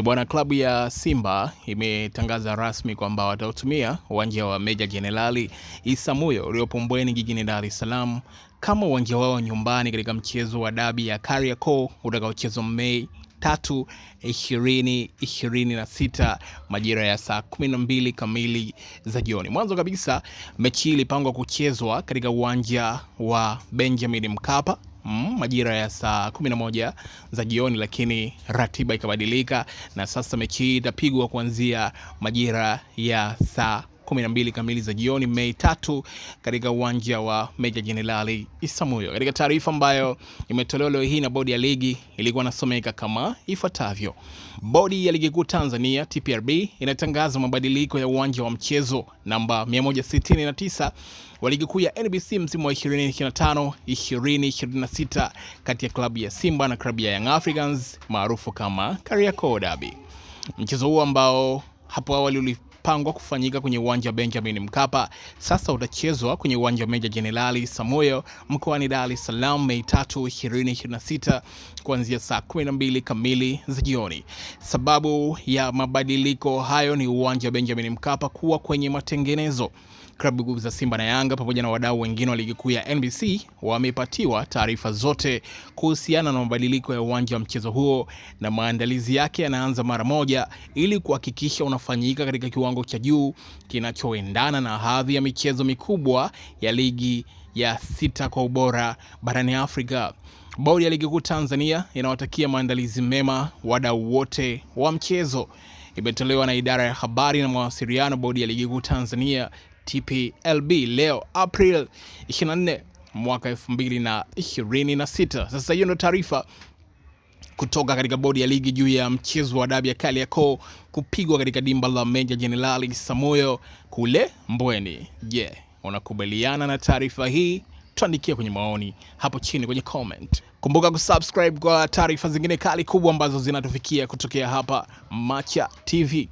Bwana, klabu ya Simba imetangaza rasmi kwamba watautumia uwanja wa Meja Jenerali Isamuhyo uliopo Mbweni jijini Dar es Salaam kama uwanja wao nyumbani katika mchezo wa dabi ya Kariakoo utakaochezwa Mei 3, 2026 majira ya saa 12 kamili za jioni. Mwanzo kabisa mechi ilipangwa kuchezwa katika uwanja wa Benjamin Mkapa majira ya saa 11 za jioni, lakini ratiba ikabadilika na sasa mechi hii itapigwa kuanzia majira ya saa 12 kamili za jioni Mei 3 katika uwanja wa Meja Jenerali Isamuhyo. Katika taarifa ambayo imetolewa leo hii na bodi ya ligi ilikuwa nasomeka kama ifuatavyo: Bodi ya Ligi Kuu Tanzania TPRB inatangaza mabadiliko ya uwanja wa mchezo namba 169 wa Ligi Kuu ya NBC msimu wa 2025-2026 kati ya klabu ya Simba na klabu ya Young Africans maarufu kama Kariakoo Derby. Mchezo huo ambao hapo awali pangwa kufanyika kwenye uwanja wa Benjamin Mkapa sasa utachezwa kwenye uwanja wa Meja Jenerali Isamuhyo mkoani Dar es Salaam Mei 3, 2026 kuanzia saa 12 kamili za jioni. Sababu ya mabadiliko hayo ni uwanja wa Benjamin Mkapa kuwa kwenye matengenezo. Klabu za Simba na Yanga pamoja na wadau wengine wa ligi kuu ya NBC wamepatiwa taarifa zote kuhusiana na mabadiliko ya uwanja wa mchezo huo, na maandalizi yake yanaanza mara moja ili kuhakikisha unafanyika katika kiwango cha juu kinachoendana na hadhi ya michezo mikubwa ya ligi ya 6 kwa ubora barani Afrika. Bodi ya Ligi Kuu Tanzania inawatakia maandalizi mema wadau wote wa mchezo. Imetolewa na idara ya habari na mawasiliano Bodi ya Ligi Kuu Tanzania TPLB leo April 24 mwaka 2026. Sasa hiyo ndio taarifa kutoka katika bodi ya ligi juu ya mchezo wa dabi ya Kariakoo kupigwa katika dimba la Meja Jenerali Isamuhyo kule Mbweni. Je, unakubaliana na taarifa hii? Tuandikie kwenye maoni hapo chini kwenye comment. Kumbuka kusubscribe kwa taarifa zingine kali kubwa ambazo zinatufikia kutokea hapa Macha TV.